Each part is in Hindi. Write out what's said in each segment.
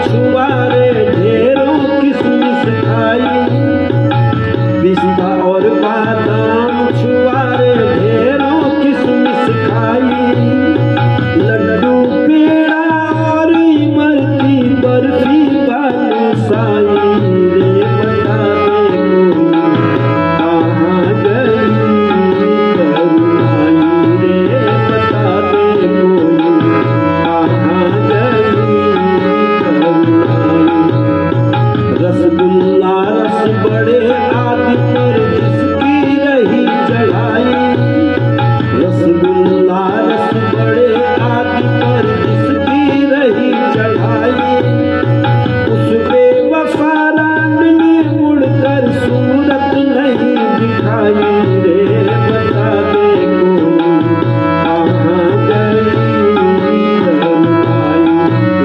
छुआरे ढेरों किसमिस खाई, पिस्ता और बादाम छुआरे ढेरों किसमिस खाई, लड्डू पेड़ा और इमरती बर्फी बालूशाही रे बता दे कहाँ गई करुणाई रे बता दे कहाँ गई करुणाई। रसगुल्ला रस बड़े आदि पर जिसकी रही चढ़ाई, रसगुल्ला रस बड़े आदि पर जिसकी रही चढ़ाई, उस बेवफा रानी ने मुड़कर सूरत नहीं दिखाई रे बता दे कहाँ गई करुणाई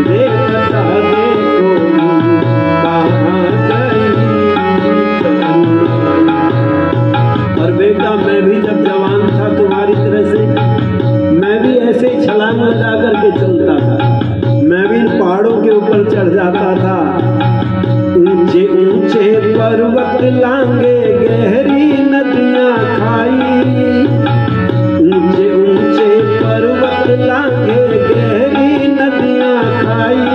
रे बता दे कहाँ गई करुणाई। और बेटा मैं भी जब जवान था तुम्हारी तरह से मैं भी ऐसे ही छलांग लगा करके चलता था, मैं भी पहाड़ों के ऊपर चढ़ जाता था। ऊंचे ऊंचे पर्वत लांगे गहरी नदियां खाई, ऊंचे ऊंचे पर्वत लांगे गहरी नदियां खाई,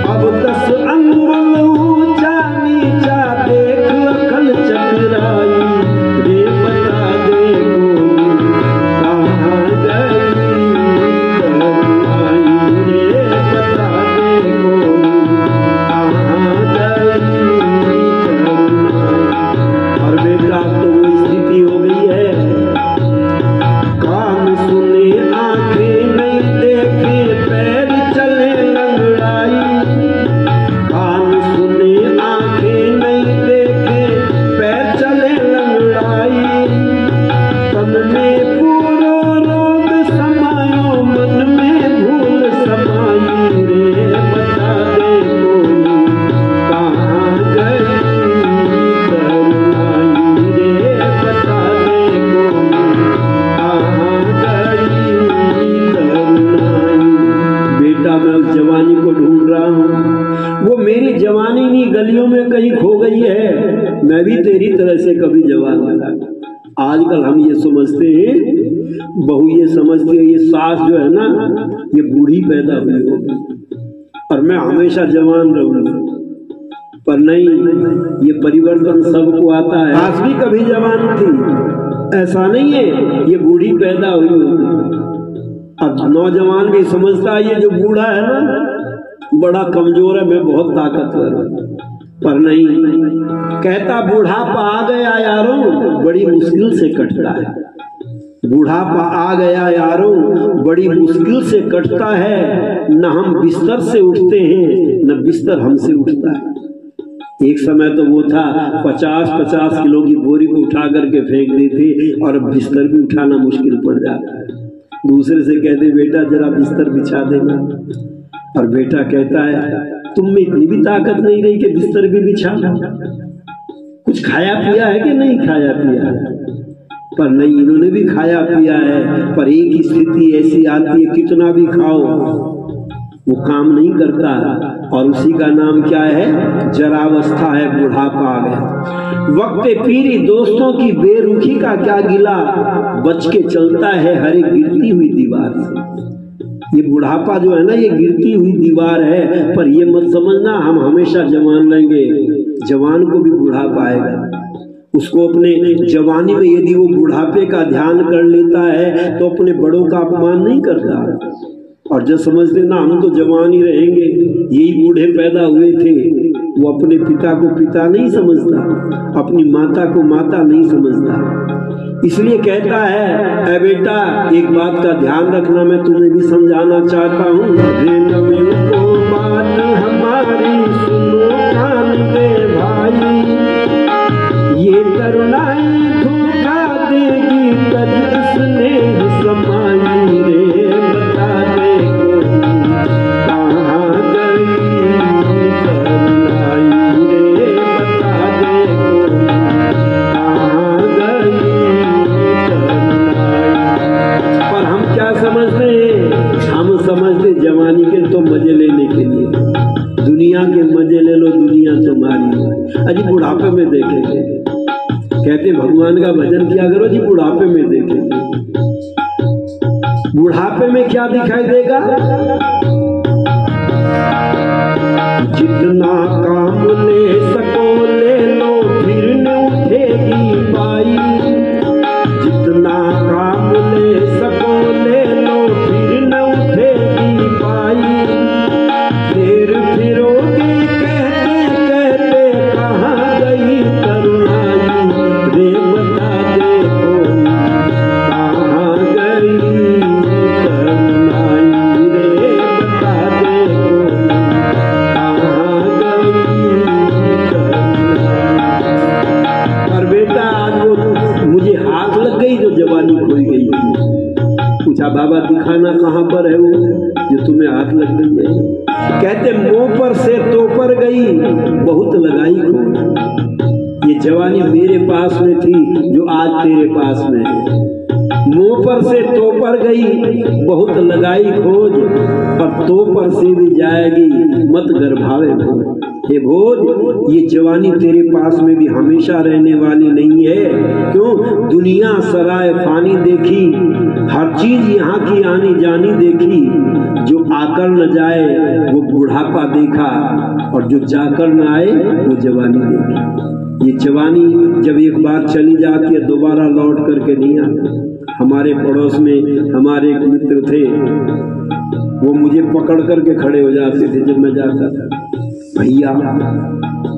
अब 10 अंगुल ऊंचा नीचा देख अकल चकराई रे बता दे कहाँ गई करुणाई रे बता दे कहाँ गई करुणाई। और बेटा तो वो स्थिति हो गई है, कान सुने आंखें नहीं देखे पैर चले लंगड़ाई, कान सुने आंखें नहीं देखे पैर चले लंगड़ाई, तन में पूरो रोग समायो मन में भूल समाई रे बता दे कहाँ गई करुणाई रे बता दे कहाँ गई करुणाई। बेटा मैं उस जवानी को ढूंढ रहा हूँ, वो मेरी जवानी नहीं गलियों में कहीं खो गई है, मैं भी तेरी तरह से कभी जवान बना। आजकल हम ये समझते हैं, बहू ये समझती है ये सास जो है ना ये बूढ़ी पैदा हुई होगी और मैं हमेशा जवान रहूंगी, पर नहीं, ये परिवर्तन सबको आता है। सास भी कभी जवान थी, ऐसा नहीं है ये बूढ़ी पैदा हुई होगी। अब नौजवान भी समझता है ये जो बूढ़ा है ना बड़ा कमजोर है, मैं बहुत ताकतवर हूं, पर नहीं, कहता बुढ़ापा आ गया यारों बड़ी मुश्किल से कटता है, बुढ़ापा आ गया यारों बड़ी मुश्किल से कटता है, न हम बिस्तर से उठते हैं न बिस्तर हमसे उठता है। एक समय तो वो था 50-50 किलो की बोरी को उठा करके फेंक देते और अब बिस्तर भी उठाना मुश्किल पड़ जाता है। दूसरे से कहते बेटा जरा बिस्तर बिछा देना, और बेटा कहता है तुम में इतनी भी ताकत नहीं रही कि बिस्तर भी बिछा, कुछ खाया पिया है कि नहीं खाया पिया, पर नहीं, इन्होंने भी खाया पिया है, पर एक स्थिति ऐसी आती है कितना भी खाओ वो काम नहीं करता, और उसी का नाम क्या है, जरावस्था है, बुढ़ापा आ गया। वक्त पीरी दोस्तों की बेरुखी का क्या गिला, बच के चलता है हर एक गिरती हुई दीवार से। ये बुढ़ापा जो है ना ये गिरती हुई दीवार है, पर ये मत समझना हम हमेशा जवान रहेंगे, जवान को भी बुढ़ापा आएगा। उसको अपने जवानी में यदि वो बुढ़ापे का ध्यान कर लेता है तो अपने बड़ों का अपमान नहीं करता, और जब समझते ना हम तो जवान ही रहेंगे, यही बूढ़े पैदा हुए थे, वो अपने पिता को पिता नहीं समझता, अपनी माता को माता नहीं समझता। इसलिए कहता है ऐ बेटा एक बात का ध्यान रखना, मैं तुम्हें भी समझाना चाहता हूँ, बात हमारी सुनो कान दे भाई, ये करुणाई धोखा देगी तज स्नेह समाई रे, बता दे कहाँ गई करुणाई रे, बता दे कहाँ गई करुणाई। पर हम क्या समझते हैं, हम समझते जवानी के तो मजे लेने के लिए। दुनिया के मजे ले लो, दुनिया तुम्हारी। अजी बुढ़ापे में देखेंगे, कहते भगवान का भजन किया करो जी, बुढ़ापे में देखेंगे। बुढ़ापे में क्या दिखाई देगा? जितना काम ले सको ले लो, फिर न उठेगी पाई। जितना काम ले सको ले लो, फिर न उठेगी पाई। फिर फिरोगे कहते कहते कहाँ गई तरुणाई। रे बता दे कोई कहाँ गई तरुणाई। रे बता दे कोई कहाँ गई तरुणाई। पर बेटा आज वो मुझे हाथ लग गई जो जवानी खोई गई। पूछा बाबा दिखाना कहाँ पर है वो जो तुम्हें हाथ लग गई है? कहते मुंह पर से तो पर गई, बहुत लगाई खोज। ये जवानी मेरे पास में थी जो आज तेरे पास में है। मुंह पर से तो पर गई, बहुत लगाई खोज। पर तो पर से भी जाएगी, मत गर्भावे भोज। हे भोज, ये जवानी तेरे पास में भी हमेशा रहने वाली नहीं है। क्यों? दुनिया सराय फानी देखी, हर चीज यहाँ की आनी जानी देखी। जो आकर न जाए वो बुढ़ापा देखा, और जो जाकर न आए वो जवानी देखी। ये जवानी जब एक बार चली जाती है दोबारा लौट करके नहीं आती। हमारे पड़ोस में हमारे एक मित्र थे, वो मुझे पकड़ करके खड़े हो जाते थे जब मैं जाता था। भैया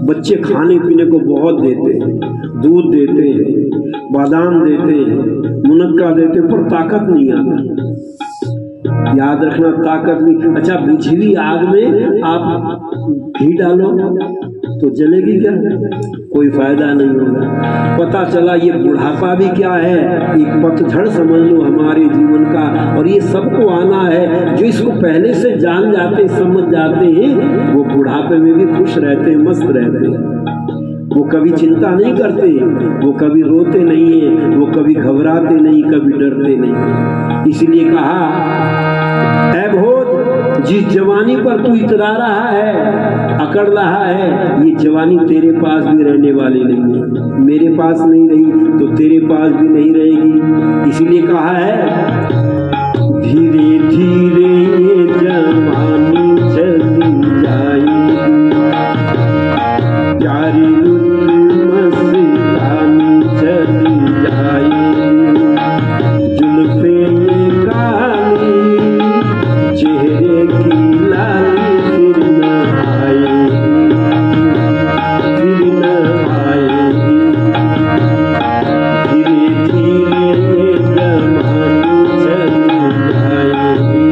बच्चे खाने पीने को बहुत देते हैं, दूध देते हैं, बादाम देते हैं, मुनक्का देते हैं, पर ताकत नहीं आती। याद रखना ताकत नहीं। अच्छा बुझी हुई आग में आप घी डालो तो जलेगी क्या? कोई फायदा नहीं होगा। पता चला ये बुढ़ापा भी क्या है, एक पतझड़ समझ लो हमारे जीवन का। और ये सबको आना है। जो इसको पहले से जान जाते समझ जाते हैं वो बुढ़ापे में भी खुश रहते हैं, मस्त रहते हैं। वो कभी चिंता नहीं करते, वो कभी रोते नहीं है, वो कभी घबराते नहीं, कभी डरते नहीं। इसलिए कहा ऐ भोज, जिस जवानी पर तू इतरा रहा है, अकड़ रहा है, ये जवानी तेरे पास भी रहने वाली नहीं है। मेरे पास नहीं रही तो तेरे पास भी नहीं रहेगी। इसलिए कहा है धीरे धीरे ये जवानी चली जाएगी, प्यारी मस्तानी चली जाएगी। जुल्फे काली चेहरे की लाली फिर न आएगी, फिर न आएगी। धीरे धीरे ये जवानी चली जाएगी।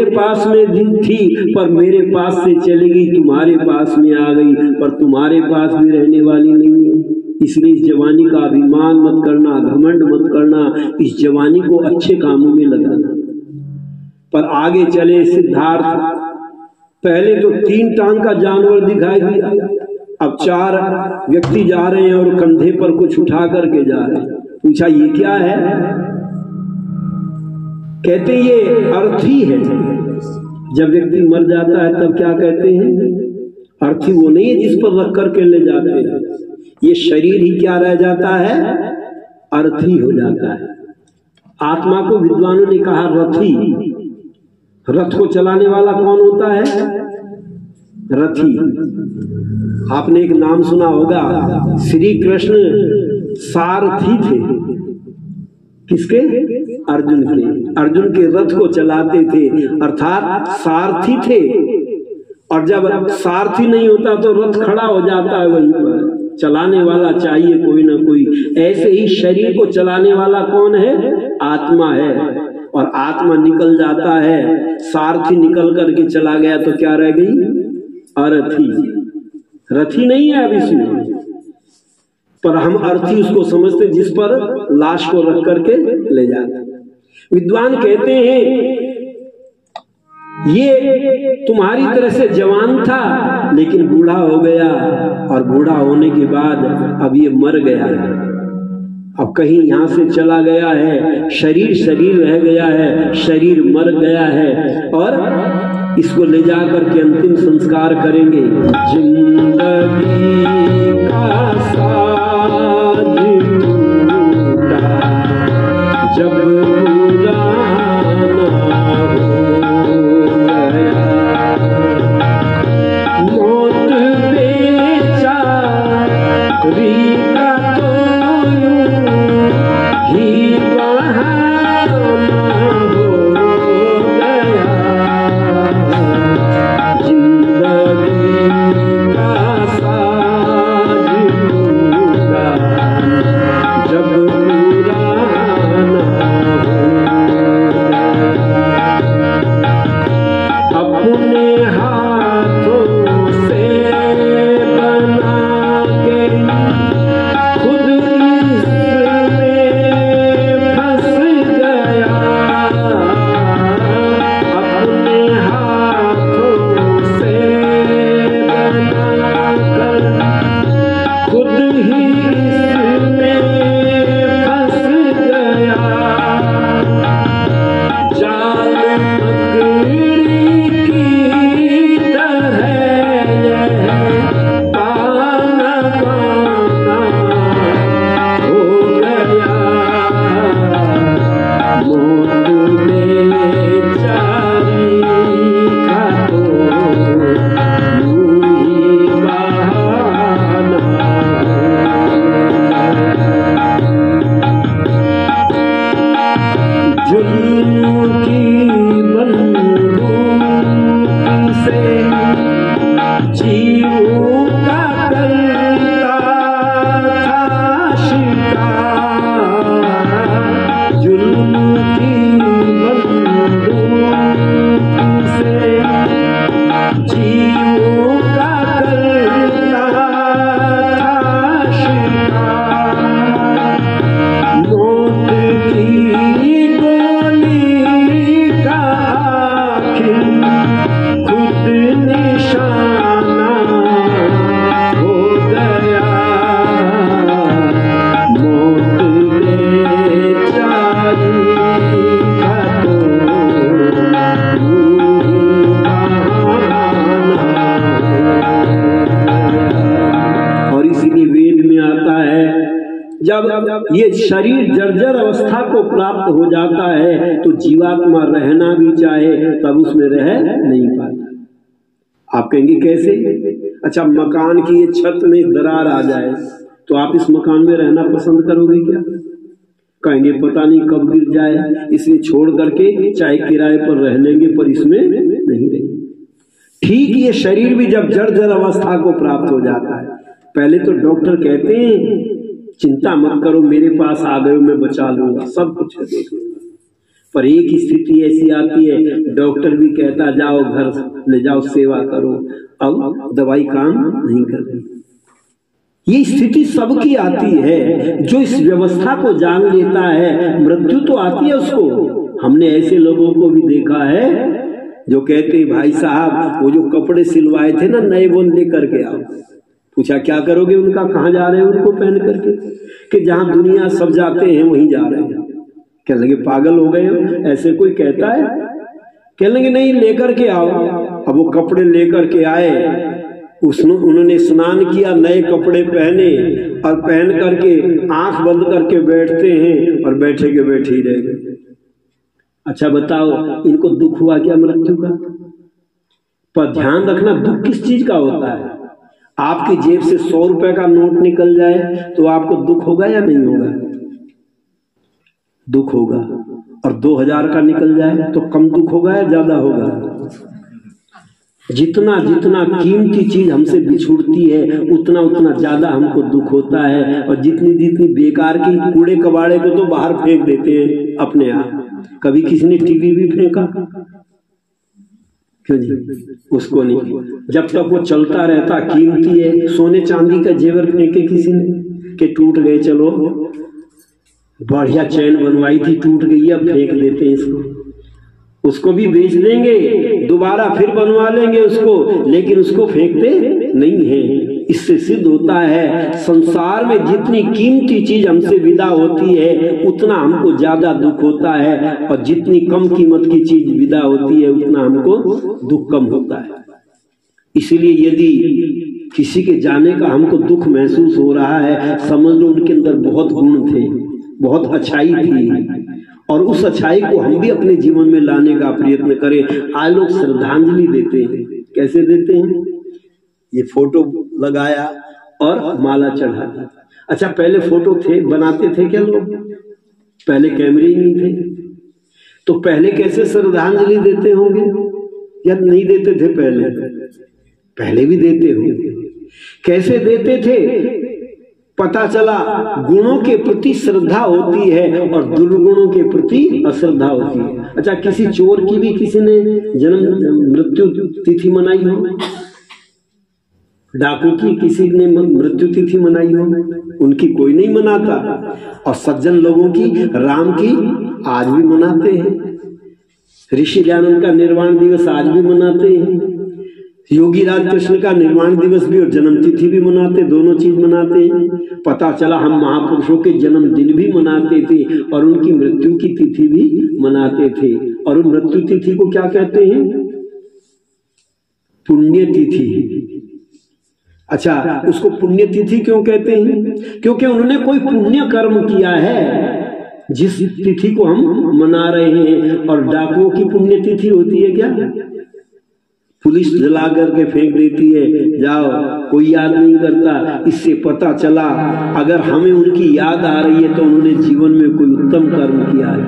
मेरे पास में थी पर मेरे पास से चली गई, तुम्हारे पास में आ गई पर तुम्हारे पास भी रहने वाली नहीं है। इसलिए इस जवानी का अभिमान मत करना, घमंड मत करना, इस जवानी को अच्छे कामों में लगाना। पर आगे चले सिद्धार्थ, पहले तो 3 टांग का जानवर दिखाई दिया, अब 4 व्यक्ति जा रहे हैं और कंधे पर कुछ उठा करके जा रहे हैं। पूछा ये क्या है? कहते ये अर्थी है। जब व्यक्ति मर जाता है तब क्या कहते हैं? अर्थी वो नहीं है जिस पर रख करके ले जाते हैं, ये शरीर ही क्या रह जाता है? अर्थी हो जाता है। आत्मा को विद्वानों ने कहा रथी। रथ को चलाने वाला कौन होता है? रथी। आपने एक नाम सुना होगा, श्री कृष्ण सारथी थे। किसके? अर्जुन के। अर्जुन के रथ को चलाते थे, अर्थात सारथी थे। और जब सारथी नहीं होता तो रथ खड़ा हो जाता है वहीं पर। चलाने वाला चाहिए कोई ना कोई। ऐसे ही शरीर को चलाने वाला कौन है? आत्मा है। और आत्मा निकल जाता है, सारथी निकल करके चला गया तो क्या रह गई? अरथी। रथी नहीं है अब इसमें, पर हम अर्थी उसको समझते जिस पर लाश को रख करके ले जाते। विद्वान कहते हैं ये तुम्हारी तरह से जवान था लेकिन बूढ़ा हो गया, और बूढ़ा होने के बाद अब ये मर गया है। अब कहीं यहां से चला गया है, शरीर शरीर रह गया है, शरीर मर गया है, और इसको ले जाकर के अंतिम संस्कार करेंगे। जिंदगी का साज टूटा जब पुराना हो गया, मौत बेचारी का तो ही बहाना हो गया। जिंदगी का साज टूटा जब पुराना हो गया। अपने हाथों से बना के खुद इसमें फंस गया। अपने हाथों से बनाकर खुद ही इसमें फंस गया। जाल मकड़ी की तरह यह पाना पाना हो गया। मौत बेचारी का तो यूं ही बहाना हो गया। जुल्म की बंदूक से जीवों का करता था शिकार। जुल्म की बंदूक से जीवों का करता था शिकार। मौत की गोली का आखिर खुद निशाना हो गया। मौत बेचारी का तो यूं ही बहाना हो गया। और इसीलिए वेद में आता है जब ये शरीर जर्जर अवस्था को प्राप्त हो जाता है तो जीवात्मा रहना भी चाहे तब उसमें रह नहीं पाता। आप कहेंगे कैसे? अच्छा, मकान की ये छत में दरार आ जाए तो आप इस मकान में रहना पसंद करोगे क्या? कहेंगे पता नहीं कब गिर जाए, इसलिए छोड़ करके चाहे किराए पर रह लेंगे पर इसमें नहीं रहेंगे। ठीक ये शरीर भी जब जर्जर अवस्था को प्राप्त हो जाता है, पहले तो डॉक्टर कहते हैं चिंता मत करो, मेरे पास आ गए, मैं बचा लूंगा, सब कुछ देख लूंगा। पर एक स्थिति ऐसी आती है, डॉक्टर भी कहता जाओ घर ले जाओ सेवा करो, अब दवाई काम नहीं कर रही। ये स्थिति सबकी आती है। जो इस व्यवस्था को जान लेता है, मृत्यु तो आती है उसको। हमने ऐसे लोगों को भी देखा है जो कहते भाई साहब वो जो कपड़े सिलवाए थे ना नए, वो लेकर के आओ। पूछा क्या करोगे उनका, कहाँ जा रहे हैं उनको पहन करके? कि जहां दुनिया सब जाते हैं वहीं जा रहे हैं। कह लगे पागल हो गए हो, ऐसे कोई कहता है? कह लगे नहीं लेकर के आओ। अब वो कपड़े लेकर के आए, उन्होंने स्नान किया, नए कपड़े पहने और पहन करके आंख बंद करके बैठते हैं और बैठे के बैठे ही रह गए। अच्छा बताओ इनको दुख हुआ क्या मृत्यु का? पर ध्यान रखना दुख किस चीज का होता है। आपकी जेब से 100 रुपए का नोट निकल जाए तो आपको दुख होगा या नहीं होगा? दुख होगा। और 2000 का निकल जाए तो कम दुख होगा या ज्यादा होगा? जितना जितना कीमती चीज हमसे बिछुड़ती है उतना उतना ज्यादा हमको दुख होता है। और जितनी जितनी बेकार की कूड़े कबाड़े को तो बाहर फेंक देते हैं अपने आप। कभी किसी ने टीवी भी फेंका? क्यों जी? उसको नहीं। जब तक वो चलता रहता कीमती है। सोने चांदी का जेवर फेंके किसी ने कि टूट गए, चलो बढ़िया चैन बनवाई थी टूट गई, अब फेंक देते हैं इसको। उसको भी बेच देंगे, दोबारा फिर बनवा लेंगे उसको, लेकिन उसको फेंकते नहीं है। इससे सिद्ध होता है संसार में जितनी कीमती चीज हमसे विदा होती है उतना हमको ज्यादा दुख होता है, और जितनी कम कीमत की चीज विदा होती है उतना हमको दुख कम होता है। इसलिए यदि किसी के जाने का हमको दुख महसूस हो रहा है, समझ लो उनके अंदर बहुत गुण थे, बहुत अच्छाई थी, और उस अच्छाई को हम भी अपने जीवन में लाने का प्रयत्न करें। आज लोग श्रद्धांजलि देते हैं। कैसे देते हैं? ये फोटो लगाया और माला चढ़ा दी। अच्छा पहले फोटो थे, बनाते थे क्या लोग? पहले कैमरे ही नहीं थे, तो पहले कैसे श्रद्धांजलि देते होंगे या नहीं देते थे? पहले भी देते होंगे। कैसे देते थे? पता चला गुणों के प्रति श्रद्धा होती है और दुर्गुणों के प्रति अश्रद्धा होती है। अच्छा किसी चोर की भी किसी ने जन्म मृत्यु तिथि मनाई हो? डाकू की किसी ने मृत्यु तिथि मनाई हो? उनकी कोई नहीं मनाता। और सज्जन लोगों की, राम की आज भी मनाते हैं। ऋषि दयानंद का निर्वाण दिवस आज भी मनाते हैं। योगी राज कृष्ण का निर्वाण दिवस भी और जन्म तिथि भी मनाते, दोनों चीज मनाते हैं। पता चला हम महापुरुषों के जन्मदिन भी मनाते थे और उनकी मृत्यु की तिथि भी मनाते थे। और मृत्यु तिथि को क्या कहते हैं? पुण्य तिथि। अच्छा उसको पुण्य तिथि क्यों कहते हैं? क्योंकि उन्होंने कोई पुण्य कर्म किया है जिस तिथि को हम मना रहे हैं। और डाकुओं की पुण्य तिथि होती है क्या? पुलिस जला करके फेंक देती है, जाओ कोई याद नहीं करता। इससे पता चला अगर हमें उनकी याद आ रही है तो उन्होंने जीवन में कोई उत्तम कर्म किया है,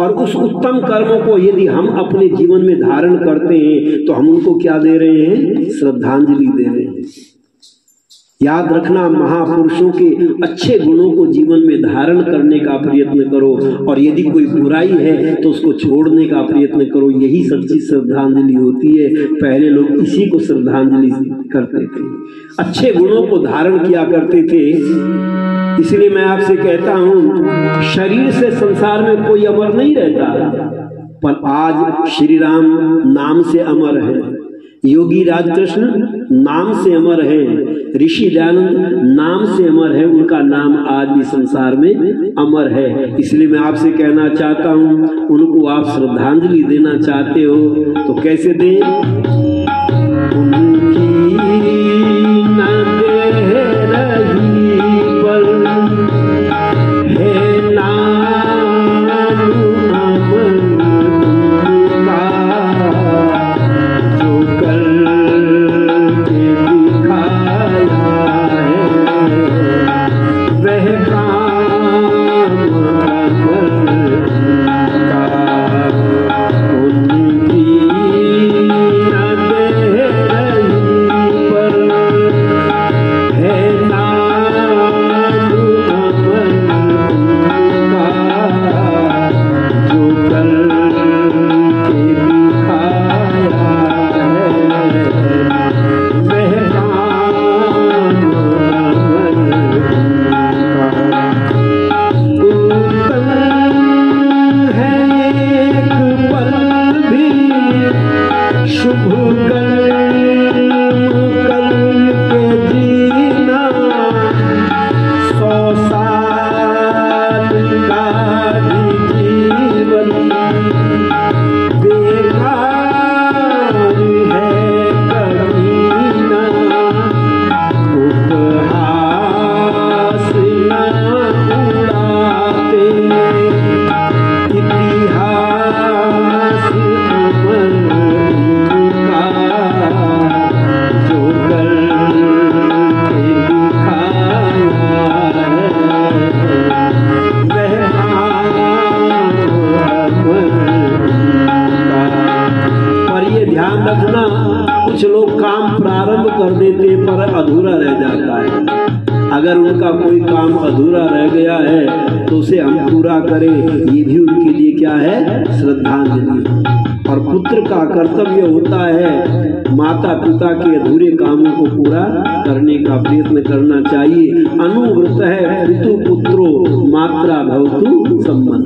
और उस उत्तम कर्मों को यदि हम अपने जीवन में धारण करते हैं तो हम उनको क्या दे रहे हैं? श्रद्धांजलि दे रहे हैं। याद रखना महापुरुषों के अच्छे गुणों को जीवन में धारण करने का प्रयत्न करो, और यदि कोई बुराई है तो उसको छोड़ने का प्रयत्न करो। यही सच्ची श्रद्धांजलि होती है। पहले लोग इसी को श्रद्धांजलि करते थे, अच्छे गुणों को धारण किया करते थे। इसलिए मैं आपसे कहता हूं शरीर से संसार में कोई अमर नहीं रहता, पर आज श्री राम नाम से अमर है, योगी राज कृष्ण नाम से अमर है, ऋषि दयानंद नाम से अमर है। उनका नाम आज भी संसार में अमर है। इसलिए मैं आपसे कहना चाहता हूं, उनको आप श्रद्धांजलि देना चाहते हो तो कैसे दें? उनकी न देह रही पर है नाम अमर उनका, जो कर उनकी अगर उनका कोई काम अधूरा रह गया है तो उसे हम पूरा करें, ये भी उनके लिए क्या है? श्रद्धांजलि। और पुत्र का कर्तव्य होता है माता पिता के अधूरे कामों को पूरा करने का प्रयत्न करना चाहिए। अनुव्रत है पितु पुत्रो मात्रा भवतु सम्मत।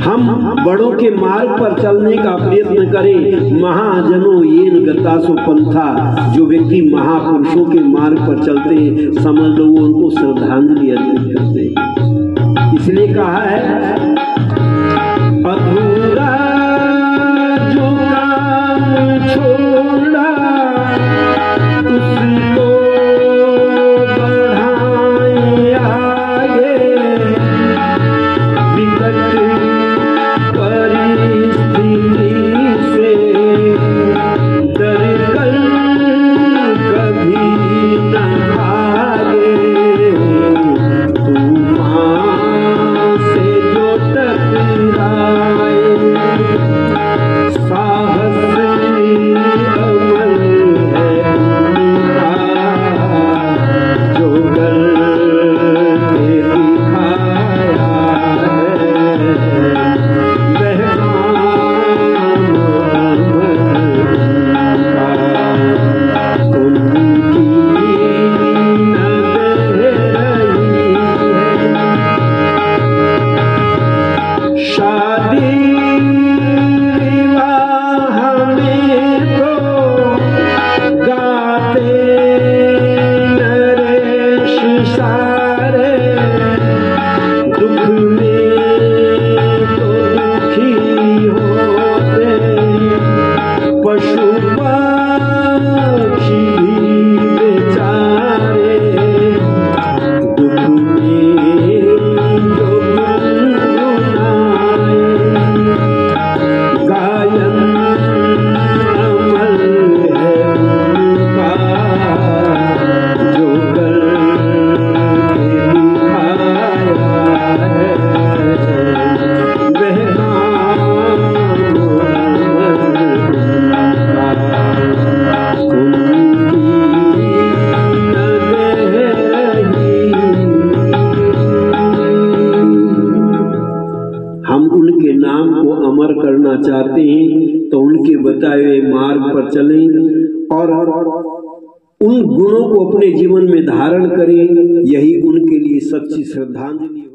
हम बड़ों के मार्ग पर चलने का प्रयत्न करें। महाजनों येन गतासु पंथा, जो व्यक्ति महापुरुषों के मार्ग पर चलते हैं, समझ लो वो उनको श्रद्धांजलि अर्पित करते हैं। इसलिए कहा है अधूरा जो काम छोड़ा उसको बढ़ाए आगे, विकट परिस्थिति से डर कर कभी न भागे, तूफान से जो टकराए साहस अमल है उनका, जो करके दिखाया करना चाहते हैं तो उनके बताए हुए मार्ग पर चलें और उन गुणों को अपने जीवन में धारण करें। यही उनके लिए सच्ची श्रद्धांजलि।